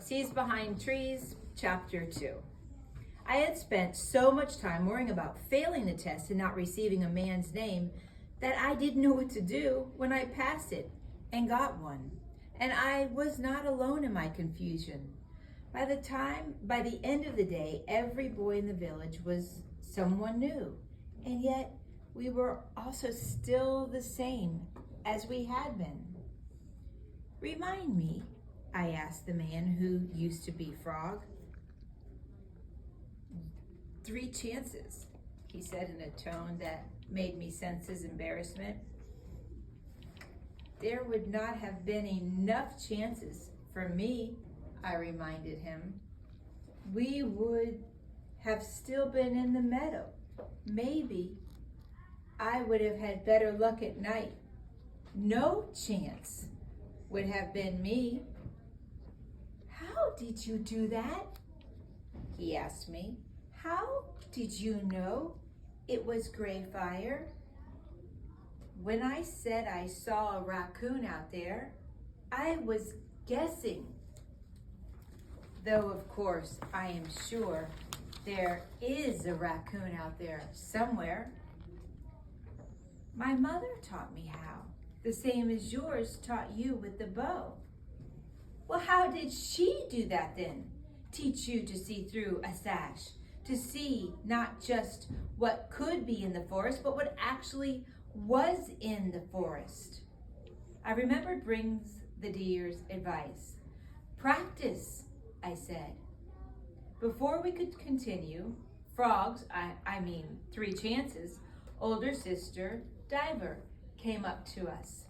Sees Behind Trees, Chapter 2. I had spent so much time worrying about failing the test and not receiving a man's name that I didn't know what to do when I passed it and got one. And I was not alone in my confusion. By the end of the day, every boy in the village was someone new. And yet we were also still the same as we had been. Remind me, I asked the man who used to be Frog. 3 chances, he said in a tone that made me sense his embarrassment. There would not have been enough chances for me, I reminded him. We would have still been in the meadow. Maybe I would have had better luck at night. No chance would have been me. How did you do that? He asked me. How did you know it was gray fire? When I said I saw a raccoon out there, I was guessing. Though, of course, I am sure there is a raccoon out there somewhere. My mother taught me how, the same as yours taught you with the bow. Well, how did she do that then? Teach you to see through a sash, to see not just what could be in the forest, but what actually was in the forest. I remembered Brings the Deer's advice. Practice, I said. Before we could continue, Frog's, 3 chances, older sister, Diver, came up to us.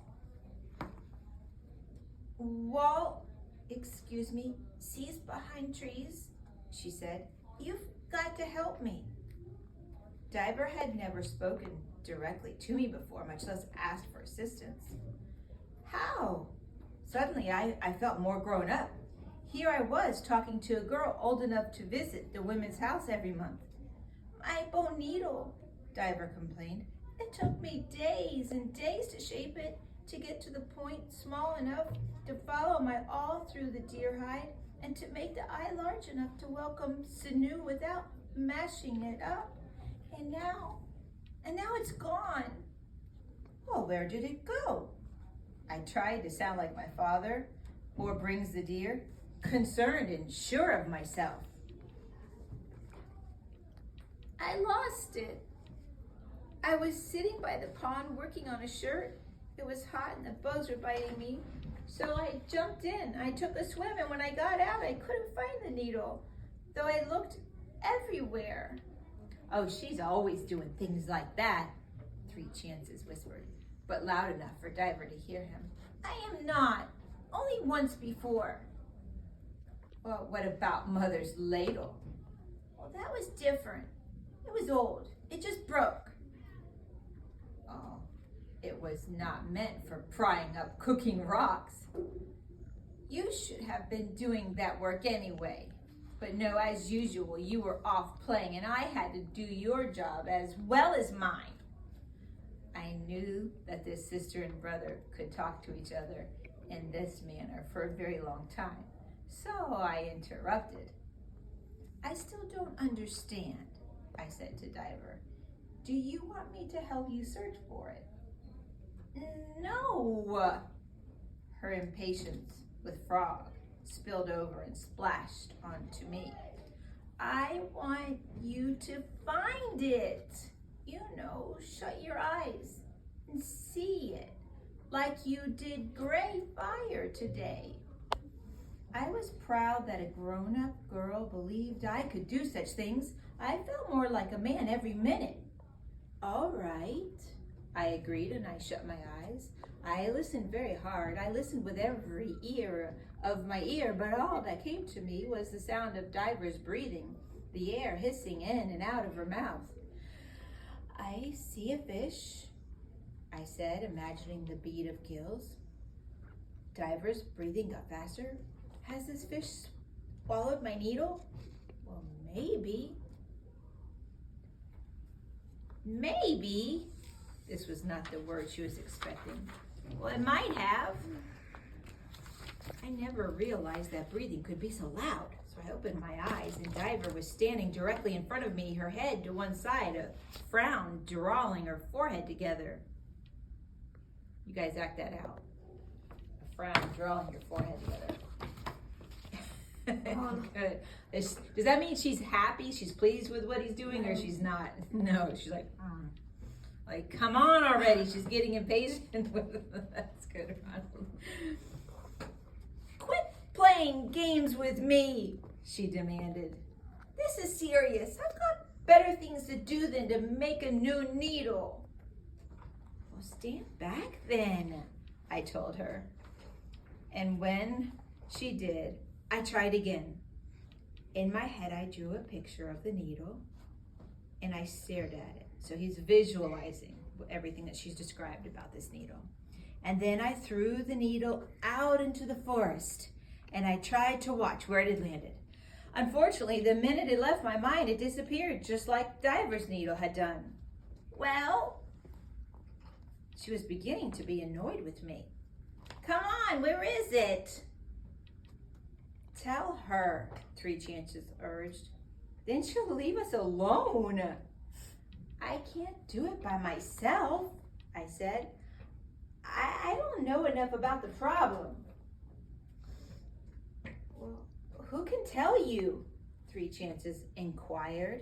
Sees Behind Trees, she said. You've got to help me. Diver had never spoken directly to me before, much less asked for assistance. How? Suddenly I felt more grown up. Here I was talking to a girl old enough to visit the women's house every month. My bow needle, Diver complained. It took me days and days to shape it, to get to the point small enough to follow my awl through the deer hide, and to make the eye large enough to welcome sinew without mashing it up. And now it's gone. Well, where did it go? I tried to sound like my father, or Brings the Deer, concerned and sure of myself. I lost it. I was sitting by the pond working on a shirt. It was hot and the bugs were biting me. So I jumped in. I took a swim, and when I got out, I couldn't find the needle, though I looked everywhere. Oh, she's always doing things like that, 3 chances whispered, but loud enough for Diver to hear him. I am not. Only once before. Well, what about Mother's ladle? Well, that was different. It was old. It just broke. Oh, it was not meant for prying up cooking rocks. You should have been doing that work anyway. But no, as usual, you were off playing, and I had to do your job as well as mine. I knew that this sister and brother could talk to each other in this manner for a very long time. So I interrupted. I still don't understand, I said to Diver. Do you want me to help you search for it? No. Her impatience with Frog spilled over and splashed onto me. I want you to find it. Shut your eyes and see it, like you did gray fire today. I was proud that a grown-up girl believed I could do such things. I felt more like a man every minute. All right, I agreed, and I shut my eyes. I listened very hard. I listened with every ear of my ear, but all that came to me was the sound of Diver's breathing, the air hissing in and out of her mouth. I see a fish, I said, imagining the beat of gills. Diver's breathing got faster. Has this fish swallowed my needle? Well, maybe. Maybe. This was not the word she was expecting. Well, it might have. I never realized that breathing could be so loud. So I opened my eyes, and Diver was standing directly in front of me, her head to one side, a frown drawing her forehead together. You guys act that out. A frown drawing your forehead together. Good. Does that mean she's happy? She's pleased with what he's doing, or she's not? No, she's like, like, come on already. She's getting impatient. That's good, Ronald. Quit playing games with me, she demanded. This is serious. I've got better things to do than to make a new needle. Well, stand back then, I told her. And when she did, I tried again. In my head, I drew a picture of the needle and I stared at it. So he's visualizing everything that she's described about this needle. And then I threw the needle out into the forest and I tried to watch where it had landed. Unfortunately, the minute it left my mind, it disappeared, just like Diver's needle had done. Well, she was beginning to be annoyed with me. Come on, where is it? Tell her, Three Chances urged. Then she'll leave us alone. I can't do it by myself, I said. I don't know enough about the problem. Well, who can tell you? Three Chances inquired.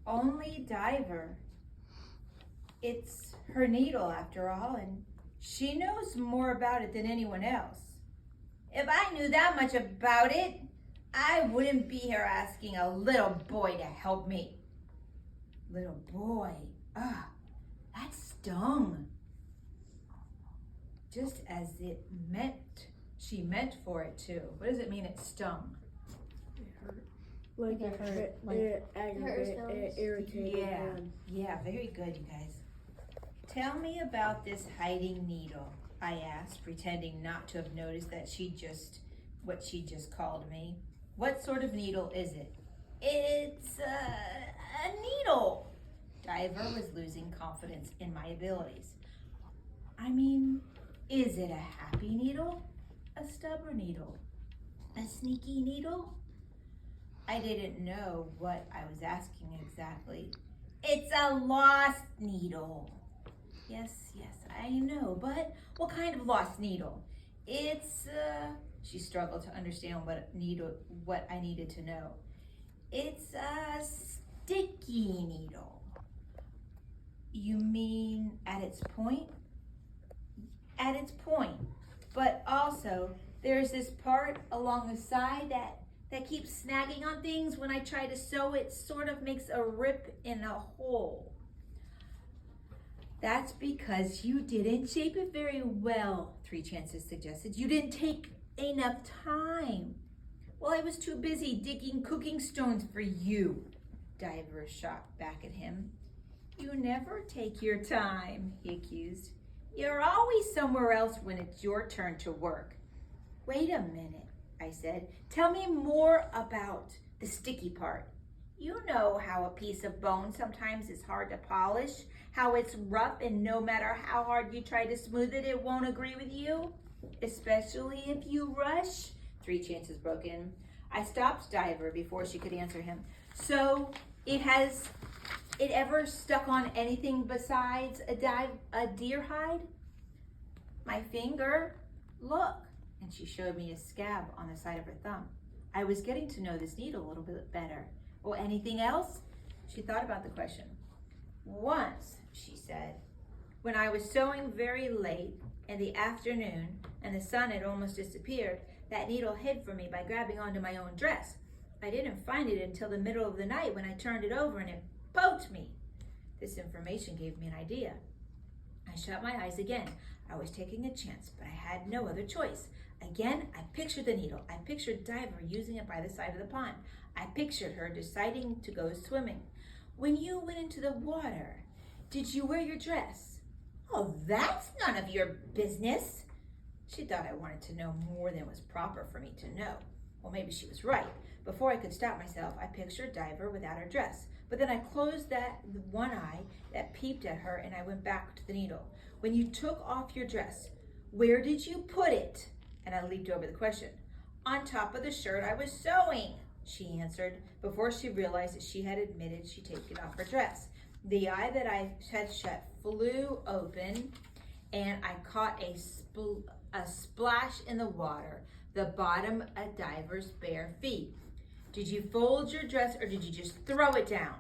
Only Diver. It's her needle after all, and she knows more about it than anyone else. If I knew that much about it, I wouldn't be here asking a little boy to help me. Little boy, that stung. Just as she meant for it to. What does it mean it stung? It hurt. Like it hurt. It aggravated, it irritated. Yeah, very good, you guys. Tell me about this hiding needle, I asked, pretending not to have noticed that what she just called me. What sort of needle is it? It's a needle. Diver was losing confidence in my abilities. I mean, is it a happy needle? A stubborn needle? A sneaky needle? I didn't know what I was asking exactly. It's a lost needle. Yes, I know, but what kind of lost needle? It's, she struggled to understand what I needed to know. It's a sticky needle. You mean at its point? At its point, but also there's this part along the side that keeps snagging on things. When I try to sew, it sort of makes a rip in a hole. That's because you didn't shape it very well, Three Chances suggested. You didn't take enough time. Well, I was too busy digging cooking stones for you, Diver shot back at him. You never take your time, he accused. You're always somewhere else when it's your turn to work. Wait a minute, I said. Tell me more about the sticky part. You know how a piece of bone sometimes is hard to polish, how it's rough and no matter how hard you try to smooth it, it won't agree with you, especially if you rush. Three Chances broke in. I stopped Diver before she could answer him. So it ever stuck on anything besides a deer hide? My finger, look. And she showed me a scab on the side of her thumb. I was getting to know this needle a little bit better. Oh, anything else? She thought about the question. Once, she said, when I was sewing very late in the afternoon and the sun had almost disappeared, that needle hid from me by grabbing onto my own dress. I didn't find it until the middle of the night when I turned it over and it poked me. This information gave me an idea. I shut my eyes again. I was taking a chance, but I had no other choice. Again, I pictured the needle. I pictured Diver using it by the side of the pond. I pictured her deciding to go swimming. When you went into the water, did you wear your dress? Oh, that's none of your business. She thought I wanted to know more than was proper for me to know. Well, maybe she was right. Before I could stop myself, I pictured Diver without her dress. But then I closed that one eye that peeped at her and I went back to the needle. When you took off your dress, where did you put it? And I leaped over the question. On top of the shirt I was sewing, she answered, before she realized that she had admitted she'd taken off her dress. The eye that I had shut flew open, and I caught a splash in the water, the bottom of Diver's bare feet. Did you fold your dress or did you just throw it down?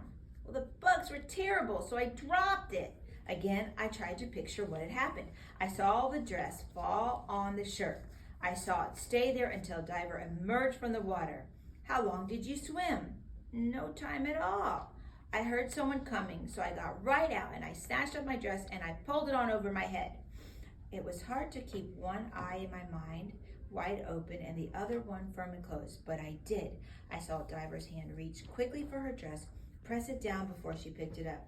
Well, the bugs were terrible, so I dropped it. Again, I tried to picture what had happened. I saw the dress fall on the shirt. I saw it stay there until Diver emerged from the water. How long did you swim? No time at all. I heard someone coming, so I got right out and I snatched up my dress and I pulled it on over my head. It was hard to keep one eye in my mind wide open and the other one firmly closed, but I did. I saw Diver's hand reach quickly for her dress, press it down before she picked it up.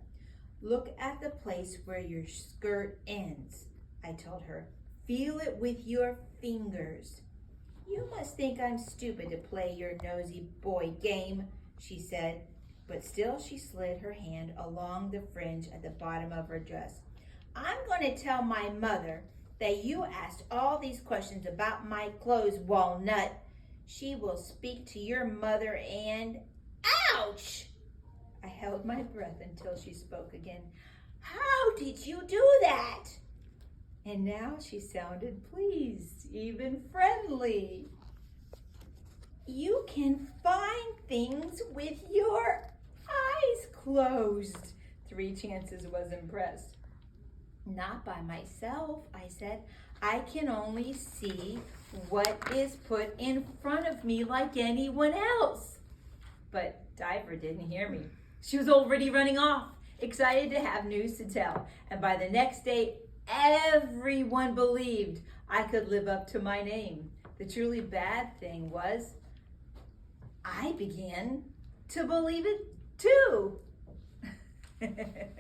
Look at the place where your skirt ends, I told her. Feel it with your fingers. You must think I'm stupid to play your nosy boy game, she said, but still she slid her hand along the fringe at the bottom of her dress. I'm going to tell my mother that you asked all these questions about my clothes, Walnut. She will speak to your mother and... Ouch! I held my breath until she spoke again. How did you do that? And now she sounded pleased, even friendly. You can find things with your eyes closed. 3 Chances was impressed. Not by myself, I said. I can only see what is put in front of me like anyone else. But Diver didn't hear me. She was already running off, excited to have news to tell. And by the next day, everyone believed I could live up to my name. The truly bad thing was, I began to believe it too. Okay.